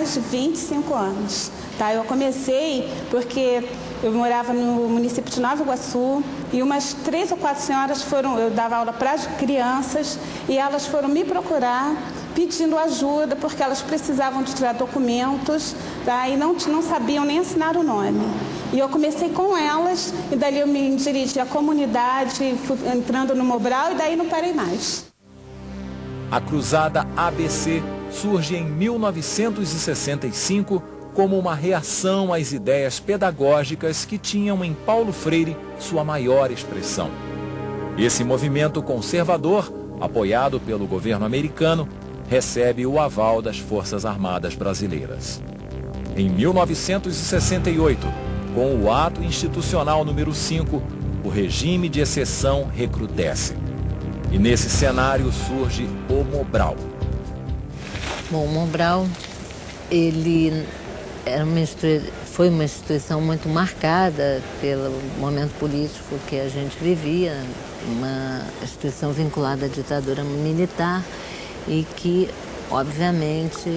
mais de 25 anos. Tá? Eu comecei porque eu morava no município de Nova Iguaçu e umas 3 ou 4 senhoras eu dava aula para as crianças e elas foram me procurar pedindo ajuda porque elas precisavam de tirar documentos, tá? E não sabiam nem assinar o nome. E eu comecei com elas e dali eu me dirigi à comunidade, fui entrando no Mobral e daí não parei mais. A Cruzada ABC surge em 1965 como uma reação às ideias pedagógicas que tinham em Paulo Freire sua maior expressão. Esse movimento conservador, apoiado pelo governo americano, recebe o aval das Forças Armadas Brasileiras. Em 1968, com o Ato Institucional número 5, o regime de exceção recrudesce. E nesse cenário surge o Mobral. Bom, o Mobral, ele foi uma instituição muito marcada pelo momento político que a gente vivia, uma instituição vinculada à ditadura militar e que, obviamente,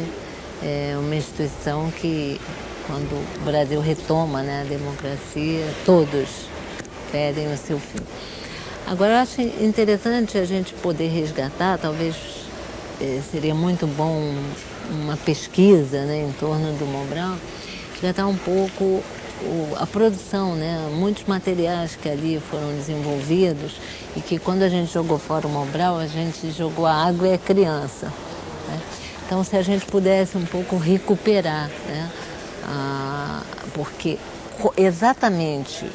é uma instituição que, quando o Brasil retoma, né, a democracia, todos pedem o seu fim. Agora, eu acho interessante a gente poder resgatar, talvez seria muito bom uma pesquisa, né, em torno do Mobral, resgatar um pouco a produção, né, muitos materiais que ali foram desenvolvidos e que quando a gente jogou fora o Mobral, a gente jogou a água e a criança. Né? Então, se a gente pudesse um pouco recuperar, né, porque exatamente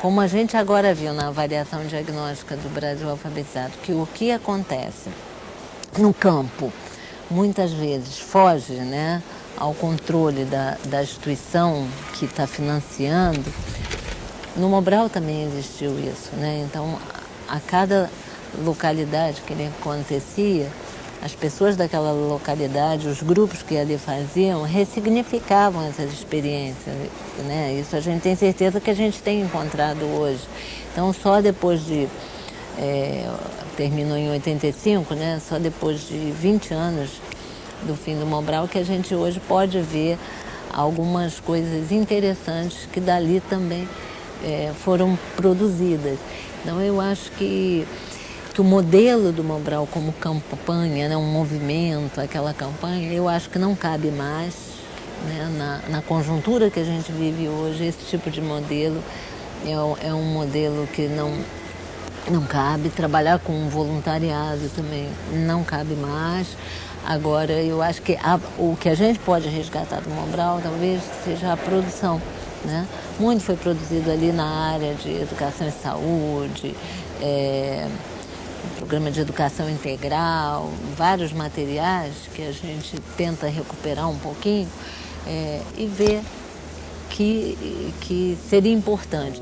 como a gente agora viu na avaliação diagnóstica do Brasil alfabetizado, que o que acontece no campo muitas vezes foge, né, ao controle da instituição que está financiando, no Mobral também existiu isso, né? Então, a cada localidade que ele acontecia, as pessoas daquela localidade, os grupos que ali faziam, ressignificavam essas experiências, né? Isso a gente tem certeza que a gente tem encontrado hoje. Então, só depois de... terminou em 85, né? Só depois de 20 anos do fim do Mobral que a gente hoje pode ver algumas coisas interessantes que dali também foram produzidas. Então, eu acho que o modelo do Mobral como campanha, né, um movimento, aquela campanha, eu acho que não cabe mais, né, na conjuntura que a gente vive hoje. Esse tipo de modelo é um modelo que não cabe. Trabalhar com voluntariado também não cabe mais. Agora, eu acho que o que a gente pode resgatar do Mobral talvez seja a produção, né? Muito foi produzido ali na área de educação e saúde, programa de educação integral, vários materiais que a gente tenta recuperar um pouquinho e ver que seria importante.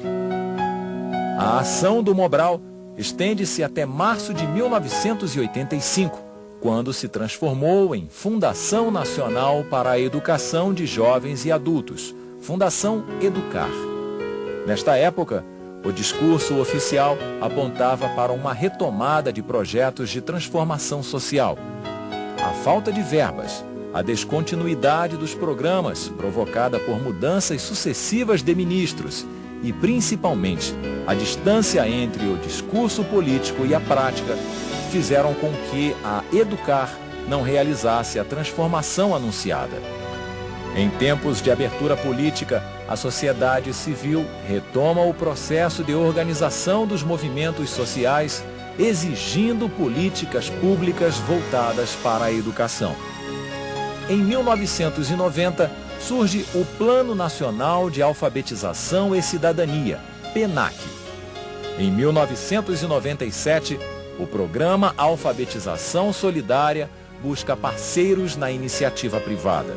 A ação do Mobral estende-se até março de 1985, quando se transformou em Fundação Nacional para a Educação de Jovens e Adultos, Fundação Educar. Nesta época, o discurso oficial apontava para uma retomada de projetos de transformação social. A falta de verbas, a descontinuidade dos programas provocada por mudanças sucessivas de ministros e, principalmente, a distância entre o discurso político e a prática fizeram com que a Educar não realizasse a transformação anunciada. Em tempos de abertura política, a sociedade civil retoma o processo de organização dos movimentos sociais, exigindo políticas públicas voltadas para a educação. Em 1990, surge o Plano Nacional de Alfabetização e Cidadania, PNAC. Em 1997, o Programa Alfabetização Solidária busca parceiros na iniciativa privada.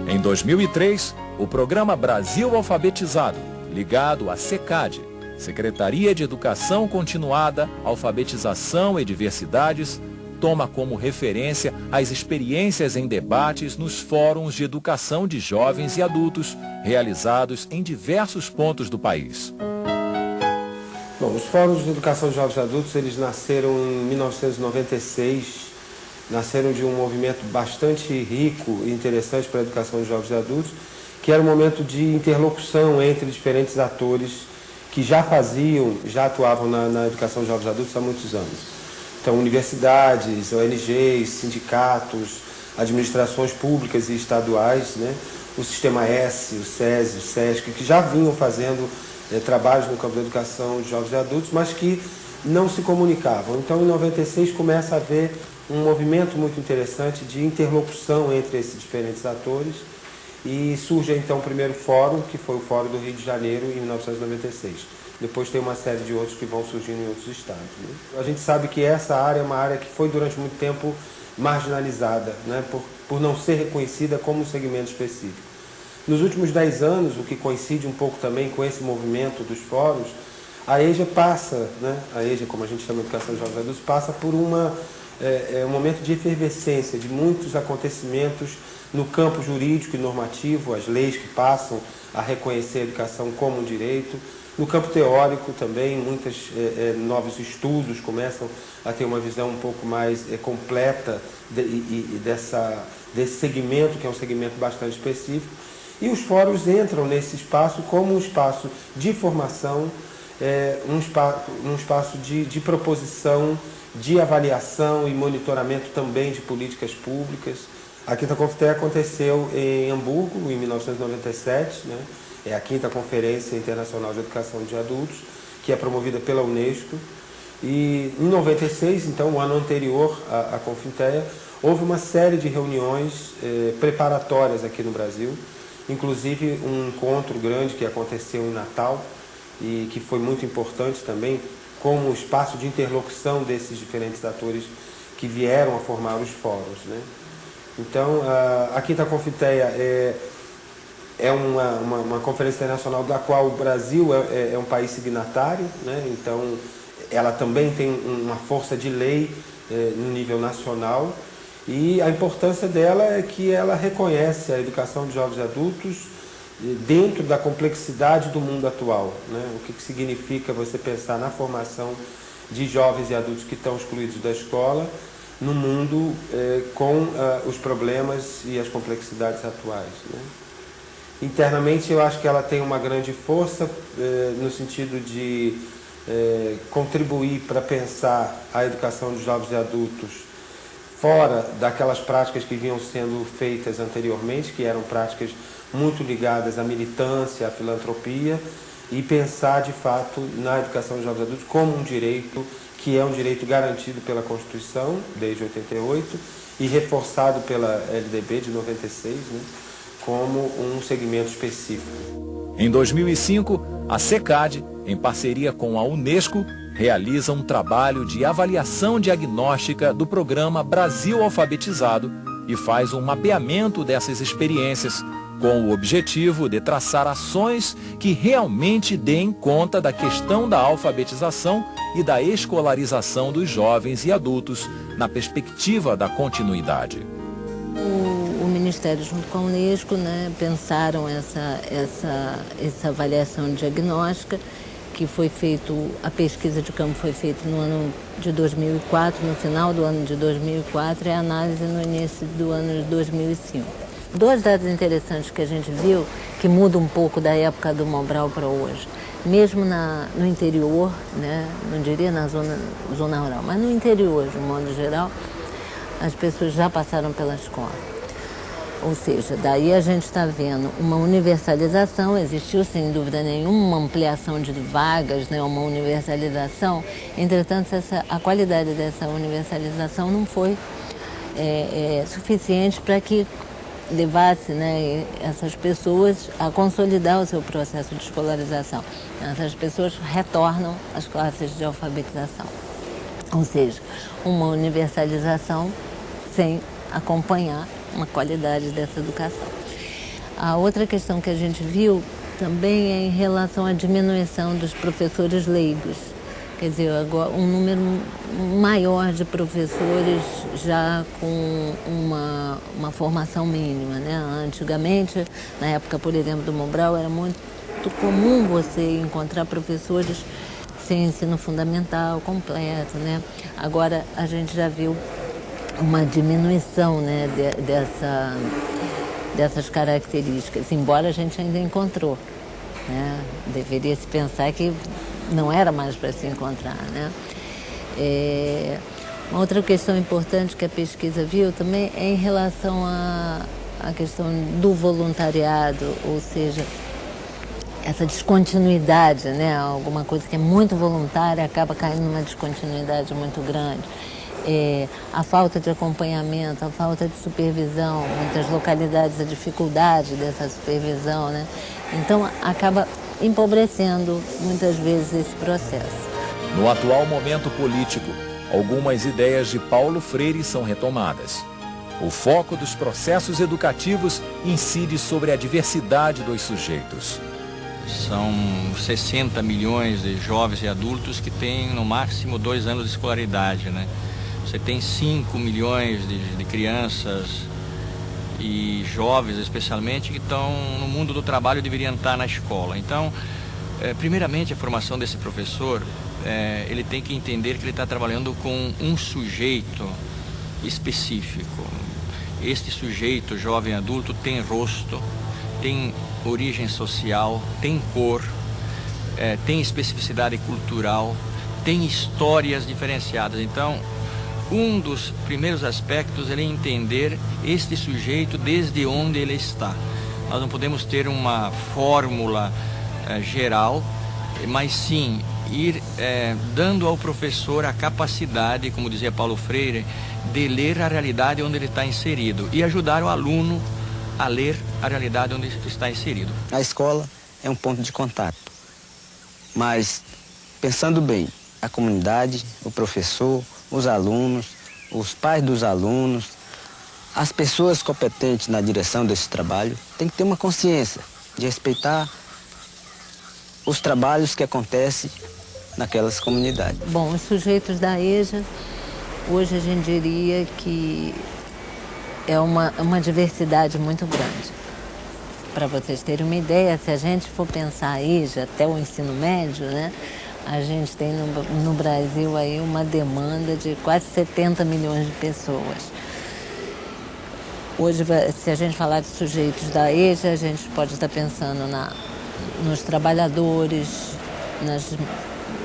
Em 2003, o Programa Brasil Alfabetizado, ligado à SECAD, Secretaria de Educação Continuada, Alfabetização e Diversidades, toma como referência as experiências em debates nos fóruns de educação de jovens e adultos realizados em diversos pontos do país. Bom, os fóruns de educação de jovens e adultos, eles nasceram em 1996 nasceram de um movimento bastante rico e interessante para a educação de jovens e adultos, que era um momento de interlocução entre diferentes atores que já atuavam na educação de jovens e adultos há muitos anos. Então, universidades, ONGs, sindicatos, administrações públicas e estaduais, né? O Sistema S, o SESI, o SESC, que já vinham fazendo trabalhos no campo da educação de jovens e adultos, mas que não se comunicavam. Então, em 96, começa a haver um movimento muito interessante de interlocução entre esses diferentes atores e surge, então, o primeiro fórum, que foi o Fórum do Rio de Janeiro, em 1996. Depois tem uma série de outros que vão surgindo em outros estados, né? A gente sabe que essa área é uma área que foi, durante muito tempo, marginalizada, né? Por não ser reconhecida como um segmento específico. Nos últimos 10 anos, o que coincide um pouco também com esse movimento dos fóruns, a EJA passa, né? A EJA, como a gente chama de Educação de Jovens e Adultos, passa por um momento de efervescência, de muitos acontecimentos no campo jurídico e normativo, as leis que passam a reconhecer a educação como um direito. No campo teórico também, muitos novos estudos começam a ter uma visão um pouco mais completa desse segmento, que é um segmento bastante específico. E os fóruns entram nesse espaço como um espaço de formação, um espaço de proposição, de avaliação e monitoramento também de políticas públicas. A Quinta Confiteia aconteceu em Hamburgo, em 1997, né? É a 5ª Conferência Internacional de Educação de Adultos, que é promovida pela Unesco. E em 96, então, o ano anterior à Confiteia, houve uma série de reuniões preparatórias aqui no Brasil, inclusive um encontro grande que aconteceu em Natal e que foi muito importante também, como um espaço de interlocução desses diferentes atores que vieram a formar os fóruns, né? Então, a Quinta Confiteia é uma conferência internacional da qual o Brasil é um país signatário, né? Então, ela também tem uma força de lei no nível nacional, e a importância dela é que ela reconhece a educação de jovens e adultos dentro da complexidade do mundo atual, né? O que significa você pensar na formação de jovens e adultos que estão excluídos da escola no mundo com os problemas e as complexidades atuais, né? Internamente, eu acho que ela tem uma grande força no sentido de contribuir para pensar a educação de jovens e adultos fora daquelas práticas que vinham sendo feitas anteriormente, que eram práticas muito ligadas à militância, à filantropia, e pensar, de fato, na educação de jovens e adultos como um direito, que é um direito garantido pela Constituição, desde 88, e reforçado pela LDB de 96, né? Como um segmento específico. Em 2005, a SECAD, em parceria com a Unesco, realiza um trabalho de avaliação diagnóstica do programa Brasil Alfabetizado e faz um mapeamento dessas experiências, com o objetivo de traçar ações que realmente deem conta da questão da alfabetização e da escolarização dos jovens e adultos, na perspectiva da continuidade. O Ministério, junto com a Unesco, né, pensaram essa avaliação diagnóstica, que foi feito, a pesquisa de campo foi feita no ano de 2004, no final do ano de 2004, e a análise no início do ano de 2005. Dois dados interessantes que a gente viu, que muda um pouco da época do Mobral para hoje. Mesmo no interior, né, não diria na zona rural, mas no interior, de um modo geral, as pessoas já passaram pela escola. Ou seja, daí a gente está vendo uma universalização, existiu sem dúvida nenhuma uma ampliação de vagas, né, uma universalização, entretanto a qualidade dessa universalização não foi suficiente para que levasse, né, essas pessoas a consolidar o seu processo de escolarização. Essas pessoas retornam às classes de alfabetização. Ou seja, uma universalização sem acompanhar uma qualidade dessa educação. A outra questão que a gente viu também é em relação à diminuição dos professores leigos. Quer dizer, agora um número maior de professores já com uma formação mínima, né? Antigamente, na época, por exemplo, do Mobral, era muito comum você encontrar professores sem ensino fundamental completo, né? Agora a gente já viu uma diminuição, né, dessas características, embora a gente ainda encontrou, né? Deveria se pensar que não era mais para se encontrar, né? Uma outra questão importante que a pesquisa viu também é em relação à questão do voluntariado, ou seja, essa descontinuidade, né? Alguma coisa que é muito voluntária acaba caindo numa descontinuidade muito grande. A falta de acompanhamento, a falta de supervisão, muitas localidades a dificuldade dessa supervisão, né? Então acaba empobrecendo muitas vezes esse processo. No atual momento político, algumas ideias de Paulo Freire são retomadas. O foco dos processos educativos incide sobre a diversidade dos sujeitos. São 60 milhões de jovens e adultos que têm no máximo 2 anos de escolaridade, né? Você tem 5 milhões de crianças e jovens, especialmente, que estão no mundo do trabalho e deveriam estar na escola. Então, primeiramente, a formação desse professor, ele tem que entender que ele está trabalhando com um sujeito específico. Este sujeito, jovem adulto, tem rosto, tem origem social, tem cor, tem especificidade cultural, tem histórias diferenciadas. Então, um dos primeiros aspectos é entender este sujeito desde onde ele está. Nós não podemos ter uma fórmula geral, mas sim ir dando ao professor a capacidade, como dizia Paulo Freire, de ler a realidade onde ele está inserido e ajudar o aluno a ler a realidade onde está inserido. A escola é um ponto de contato, mas pensando bem, a comunidade, o professor, os alunos, os pais dos alunos, as pessoas competentes na direção desse trabalho têm que ter uma consciência de respeitar os trabalhos que acontecem naquelas comunidades. Bom, os sujeitos da EJA, hoje a gente diria que é uma diversidade muito grande. Para vocês terem uma ideia, se a gente for pensar a EJA até o ensino médio, né, a gente tem no Brasil aí uma demanda de quase 70 milhões de pessoas. Hoje, se a gente falar de sujeitos da EJA, a gente pode estar pensando nos trabalhadores,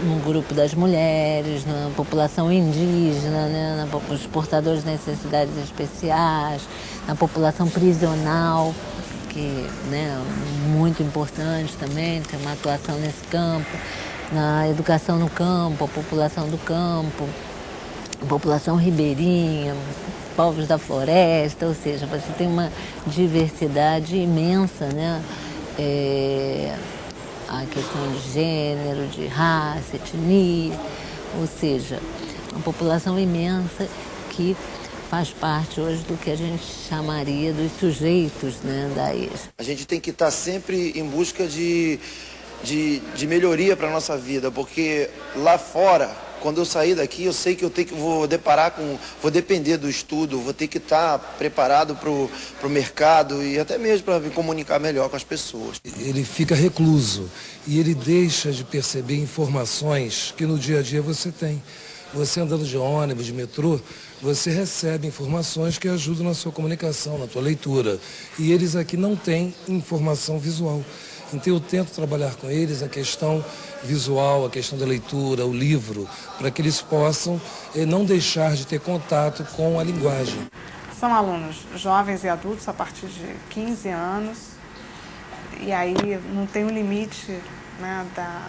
no grupo das mulheres, na população indígena, né, nos portadores de necessidades especiais, na população prisional, que, né, é muito importante também, tem uma atuação nesse campo, na educação no campo, a população do campo, a população ribeirinha, povos da floresta, ou seja, você tem uma diversidade imensa, né? A questão de gênero, de raça, etnia, ou seja, uma população imensa que faz parte hoje do que a gente chamaria dos sujeitos, né, da EJA. A gente tem que estar sempre em busca de melhoria para a nossa vida, porque lá fora, quando eu sair daqui, eu sei que vou depender do estudo, vou ter que estar preparado para o mercado e até mesmo para me comunicar melhor com as pessoas. Ele fica recluso e ele deixa de perceber informações que no dia a dia você tem. Você andando de ônibus, de metrô, você recebe informações que ajudam na sua comunicação, na sua leitura. E eles aqui não têm informação visual. Então eu tento trabalhar com eles a questão visual, a questão da leitura, o livro, para que eles possam não deixar de ter contato com a linguagem. São alunos jovens e adultos a partir de 15 anos, e aí não tem um limite, né, da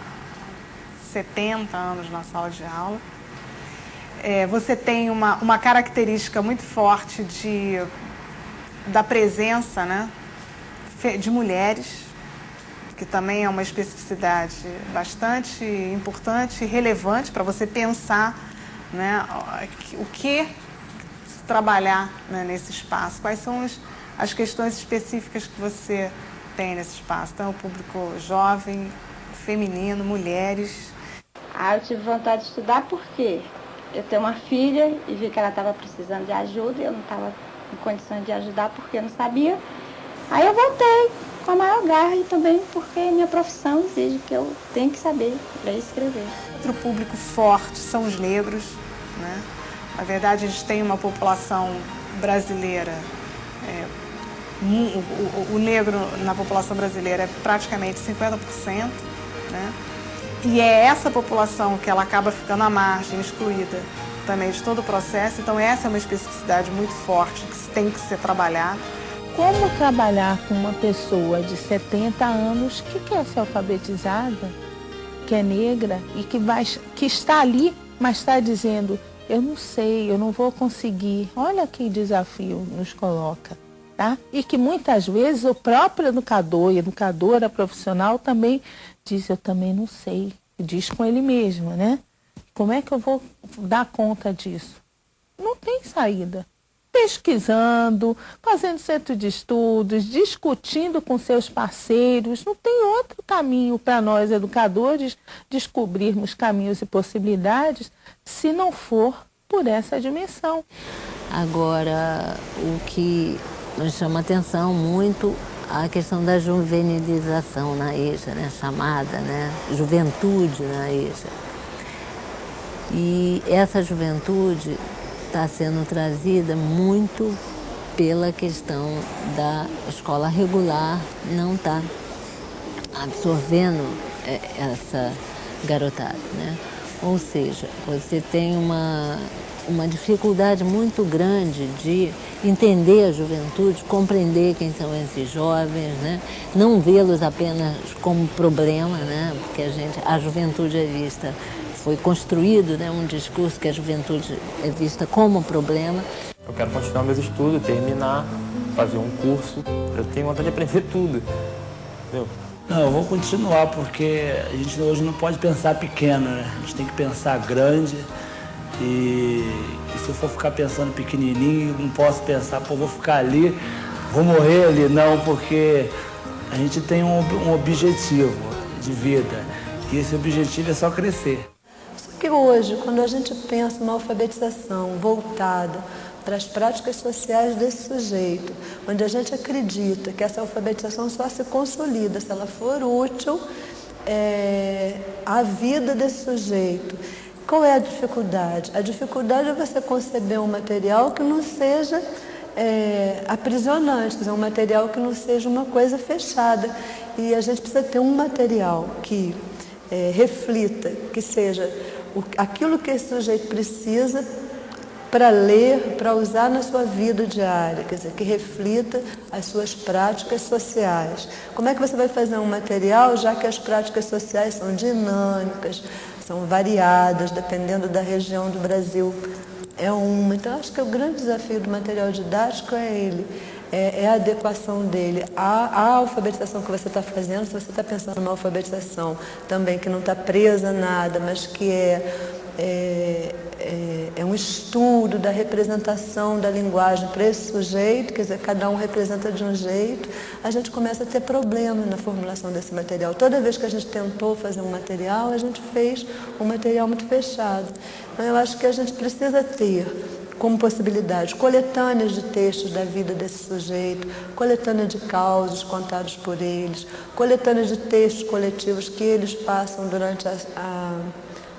70 anos na sala de aula. Você tem uma característica muito forte da presença, né, de mulheres, que também é uma especificidade bastante importante e relevante para você pensar, né, o que se trabalhar, né, nesse espaço, quais são as questões específicas que você tem nesse espaço. Então, o público jovem, feminino, mulheres. Eu tive vontade de estudar porque eu tenho uma filha e vi que ela estava precisando de ajuda e eu não estava em condições de ajudar porque eu não sabia. Aí eu voltei com a maior garra e também porque minha profissão exige que eu tenho que saber ler e escrever. Outro público forte são os negros, né? Na verdade, a gente tem uma população brasileira, o negro na população brasileira é praticamente 50%, né? E é essa população que ela acaba ficando à margem, excluída também de todo o processo. Então essa é uma especificidade muito forte que tem que ser trabalhada. Como trabalhar com uma pessoa de 70 anos que quer ser alfabetizada, que é negra e que está ali, mas está dizendo, eu não sei, eu não vou conseguir. Olha que desafio nos coloca, tá? E que muitas vezes o próprio educador e educadora profissional também diz, eu também não sei. Diz com ele mesmo, né? Como é que eu vou dar conta disso? Não tem saída. Pesquisando, fazendo centro de estudos, discutindo com seus parceiros. Não tem outro caminho para nós, educadores, descobrirmos caminhos e possibilidades se não for por essa dimensão. Agora, o que nos chama atenção muito a questão da juvenilização na EJA, né? Chamada, né? Juventude na EJA. E essa juventude está sendo trazida muito pela questão da escola regular não estar absorvendo essa garotada, né? Ou seja, você tem uma dificuldade muito grande de entender a juventude, compreender quem são esses jovens, né? Não vê-los apenas como problema, né? Porque a juventude é vista, foi construído, né, um discurso que a juventude é vista como problema. Eu quero continuar meus estudos, terminar, fazer um curso. Eu tenho vontade de aprender tudo, entendeu? Não, eu vou continuar porque a gente hoje não pode pensar pequeno, né? A gente tem que pensar grande e se eu for ficar pensando pequenininho, não posso pensar, pô, vou ficar ali, vou morrer ali, não, porque a gente tem um objetivo de vida e esse objetivo é só crescer. Que hoje, quando a gente pensa uma alfabetização voltada para as práticas sociais desse sujeito, onde a gente acredita que essa alfabetização só se consolida se ela for útil à vida desse sujeito. Qual é a dificuldade? A dificuldade é você conceber um material que não seja aprisionante, quer dizer, um material que não seja uma coisa fechada. E a gente precisa ter um material que reflita, que seja aquilo que esse sujeito precisa para ler, para usar na sua vida diária, quer dizer, que reflita as suas práticas sociais. Como é que você vai fazer um material, já que as práticas sociais são dinâmicas, são variadas, dependendo da região do Brasil, é uma. Então, acho que o grande desafio do material didático é ele. É a adequação dele à alfabetização que você está fazendo. Se você está pensando numa alfabetização também que não está presa a nada, mas que é um estudo da representação da linguagem para esse sujeito, quer dizer, cada um representa de um jeito, a gente começa a ter problemas na formulação desse material. Toda vez que a gente tentou fazer um material, a gente fez um material muito fechado. Então, eu acho que a gente precisa ter como possibilidade coletâneas de textos da vida desse sujeito, coletâneas de causos contados por eles, coletâneas de textos coletivos que eles passam durante a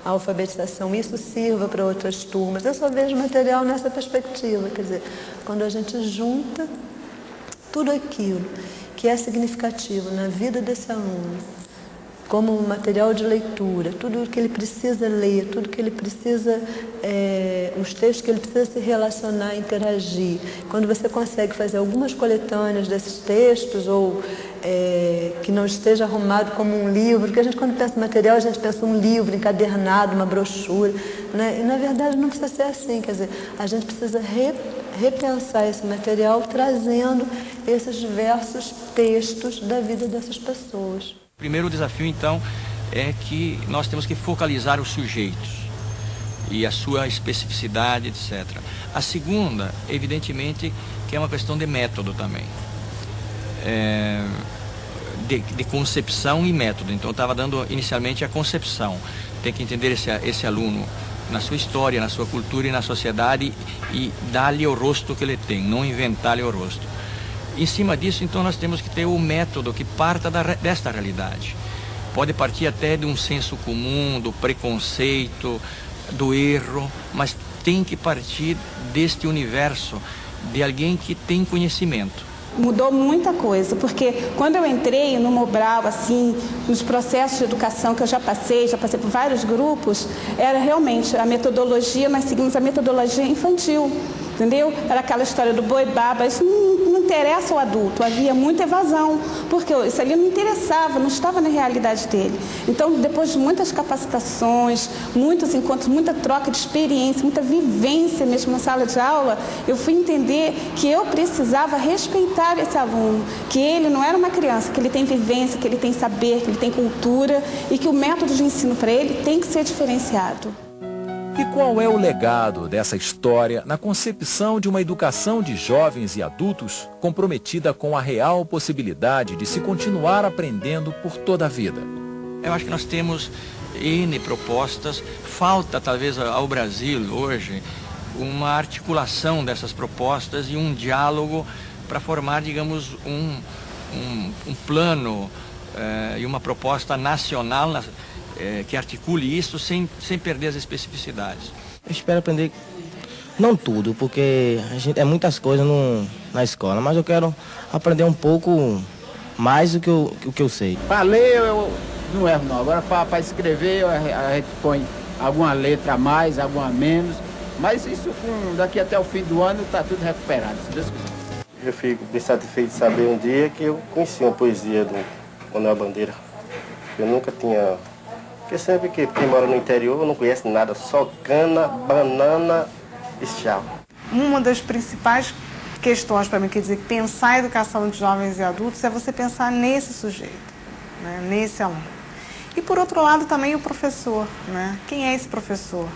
alfabetização. Isso sirva para outras turmas. Eu só vejo material nessa perspectiva, quer dizer, quando a gente junta tudo aquilo que é significativo na vida desse aluno, como um material de leitura, tudo o que ele precisa ler, tudo que ele precisa, os textos que ele precisa se relacionar, interagir. Quando você consegue fazer algumas coletâneas desses textos, ou que não esteja arrumado como um livro, porque a gente, quando pensa em material, a gente pensa um livro encadernado, uma brochura, né? E na verdade não precisa ser assim, quer dizer, a gente precisa repensar esse material trazendo esses diversos textos da vida dessas pessoas. O primeiro desafio, então, é que nós temos que focalizar os sujeitos e a sua especificidade, etc. A segunda, evidentemente, que é uma questão de método também, de concepção e método. Então, eu estava dando inicialmente a concepção. Tem que entender esse aluno na sua história, na sua cultura e na sociedade e dar-lhe o rosto que ele tem, não inventar-lhe o rosto. Em cima disso, então, nós temos que ter o método que parta desta realidade. Pode partir até de um senso comum, do preconceito, do erro, mas tem que partir deste universo de alguém que tem conhecimento. Mudou muita coisa, porque quando eu entrei no Mobral, assim, nos processos de educação que eu já passei por vários grupos, era realmente a metodologia, nós seguimos a metodologia infantil, entendeu? Era aquela história do boi baba, isso não interessa ao adulto, havia muita evasão, porque isso ali não interessava, não estava na realidade dele. Então, depois de muitas capacitações, muitos encontros, muita troca de experiência, muita vivência mesmo na sala de aula, eu fui entender que eu precisava respeitar esse aluno, que ele não era uma criança, que ele tem vivência, que ele tem saber, que ele tem cultura e que o método de ensino para ele tem que ser diferenciado. E qual é o legado dessa história na concepção de uma educação de jovens e adultos comprometida com a real possibilidade de se continuar aprendendo por toda a vida? Eu acho que nós temos N propostas, falta talvez ao Brasil hoje uma articulação dessas propostas e um diálogo para formar, digamos, um plano e uma proposta nacional que articule isso sem perder as especificidades. Eu espero aprender, não tudo, porque é muitas coisas na escola, mas eu quero aprender um pouco mais do que eu sei. Para ler eu não erro não, agora para escrever a gente põe alguma letra a mais, alguma a menos, mas isso daqui até o fim do ano está tudo recuperado, se Deus quiser. Eu fico bem satisfeito de saber um dia que eu conheci uma poesia do Manuel Bandeira. Eu nunca tinha... Porque sempre que quem mora no interior não conhece nada, só cana, banana e tchau. Uma das principais questões para mim, quer dizer, pensar a educação de jovens e adultos é você pensar nesse sujeito, né, nesse aluno. E por outro lado também o professor, né? Quem é esse professor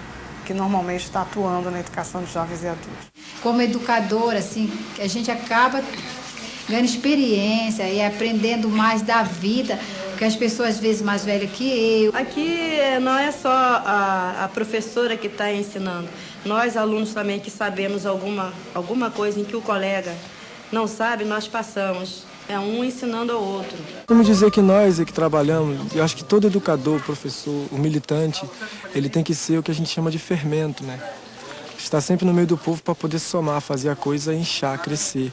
que normalmente está atuando na educação de jovens e adultos? Como educadora, assim, a gente acaba ganhando experiência e aprendendo mais da vida, porque as pessoas às vezes mais velhas que eu. Aqui não é só a professora que está ensinando, nós alunos também que sabemos alguma coisa em que o colega não sabe, nós passamos. É um ensinando ao outro. Como dizer que nós que trabalhamos, eu acho que todo educador, professor, o militante, ele tem que ser o que a gente chama de fermento, né? Estar sempre no meio do povo para poder somar, fazer a coisa inchar, crescer.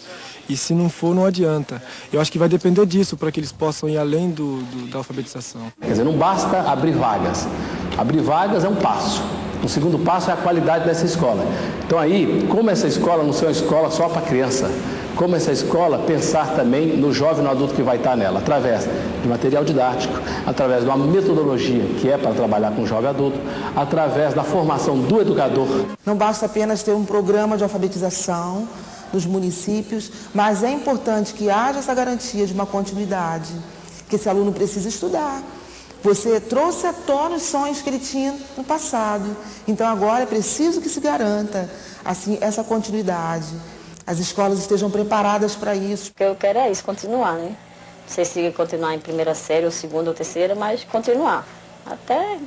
E se não for, não adianta. Eu acho que vai depender disso para que eles possam ir além da alfabetização. Quer dizer, não basta abrir vagas. Abrir vagas é um passo. O segundo passo é a qualidade dessa escola. Então aí, como essa escola não ser uma escola só para criança, como essa escola pensar também no jovem e no adulto que vai estar nela, através de material didático, através de uma metodologia que é para trabalhar com o jovem adulto, através da formação do educador. Não basta apenas ter um programa de alfabetização nos municípios, mas é importante que haja essa garantia de uma continuidade, que esse aluno precisa estudar. Você trouxe à tona os sonhos que ele tinha no passado, então agora é preciso que se garanta assim, essa continuidade. As escolas estejam preparadas para isso. O que eu quero é isso, continuar, né? Não sei se continuar em primeira série, ou segunda, ou terceira, mas continuar, até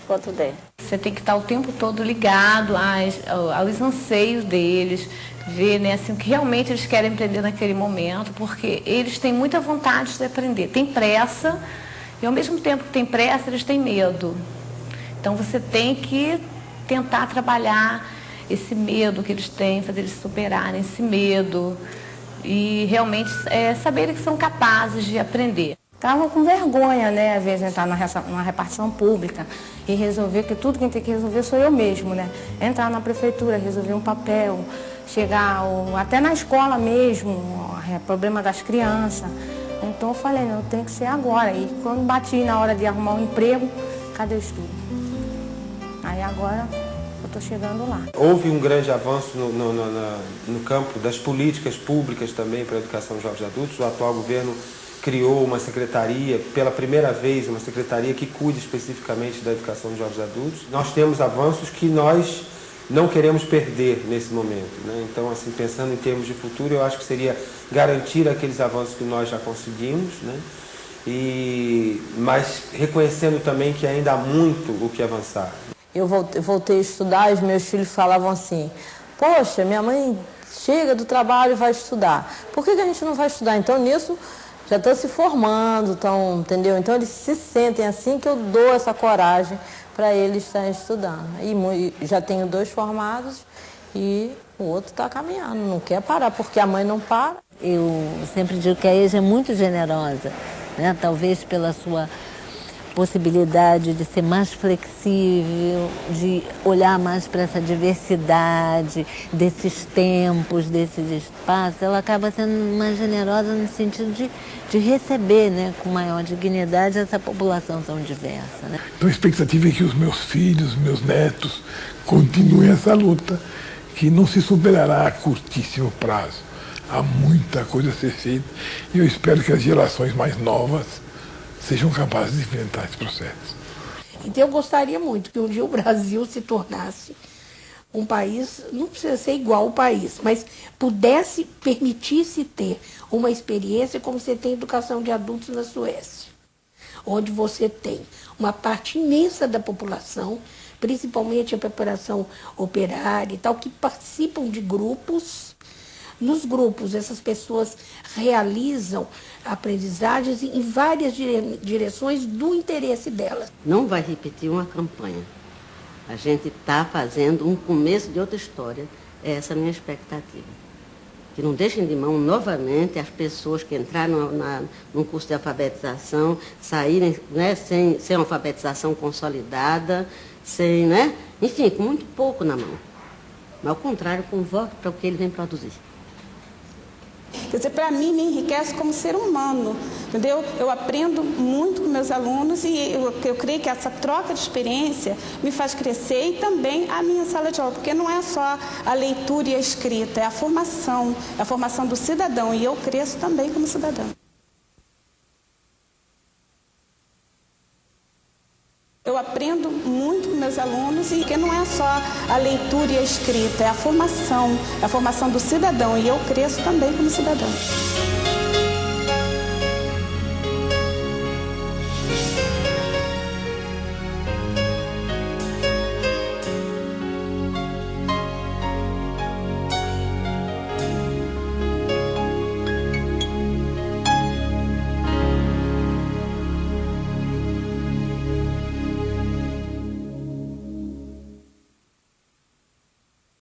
quanto der. Você tem que estar o tempo todo ligado aos anseios deles, ver, né, assim, o que realmente eles querem aprender naquele momento, porque eles têm muita vontade de aprender, tem pressa, e ao mesmo tempo que tem pressa, eles têm medo. Então você tem que tentar trabalhar esse medo que eles têm, fazer eles superarem esse medo e realmente saberem que são capazes de aprender. Estavam com vergonha, né, às vezes, entrar numa repartição pública e resolver, que tudo quem tem que resolver sou eu mesmo, né? Entrar na prefeitura, resolver um papel, chegar até na escola mesmo, problema das crianças. Então eu falei, não, tem que ser agora. E quando bati na hora de arrumar um emprego, cadê o estudo? Aí agora eu estou chegando lá. Houve um grande avanço no campo das políticas públicas também para a educação de jovens e adultos. O atual governo criou uma secretaria, pela primeira vez, uma secretaria que cuida especificamente da educação de jovens e adultos. Nós temos avanços que nós não queremos perder nesse momento, né? Então, assim, pensando em termos de futuro, eu acho que seria garantir aqueles avanços que nós já conseguimos, né? Mas reconhecendo também que ainda há muito o que avançar. Eu voltei a estudar e os meus filhos falavam assim, poxa, minha mãe chega do trabalho e vai estudar. Por que a gente não vai estudar? Então, nisso, já estão se formando, entendeu? Então eles se sentem assim que eu dou essa coragem para eles estarem estudando. E já tenho 2 formados e o outro está caminhando, não quer parar, porque a mãe não para. Eu sempre digo que a EJA é muito generosa, né? Talvez pela sua possibilidade de ser mais flexível, de olhar mais para essa diversidade, desses tempos, desses espaços, ela acaba sendo mais generosa no sentido de receber, né, com maior dignidade essa população tão diversa, né? Então a expectativa é que os meus filhos, meus netos, continuem essa luta, que não se superará a curtíssimo prazo. Há muita coisa a ser feita e eu espero que as gerações mais novas sejam capazes de enfrentar esse processo. Então eu gostaria muito que um dia o Brasil se tornasse um país, não precisa ser igual ao país, mas pudesse, permitisse ter uma experiência como você tem educação de adultos na Suécia, onde você tem uma parte imensa da população, principalmente a população operária e tal, que participam de grupos. Nos grupos, essas pessoas realizam aprendizagens em várias direções do interesse delas. Não vai repetir uma campanha. A gente está fazendo um começo de outra história. Essa é a minha expectativa. Que não deixem de mão novamente as pessoas que entraram num curso de alfabetização, saírem, né, sem alfabetização consolidada, sem, né, enfim, com muito pouco na mão. Mas ao contrário, convoque para o que ele vem produzir. Quer dizer, para mim, me enriquece como ser humano, entendeu? Eu aprendo muito com meus alunos e eu creio que essa troca de experiência me faz crescer e também a minha sala de aula, porque não é só a leitura e a escrita, é a formação do cidadão, e eu cresço também como cidadão. Eu aprendo muito com meus alunos e que não é só a leitura e a escrita, é a formação do cidadão, e eu cresço também como cidadão.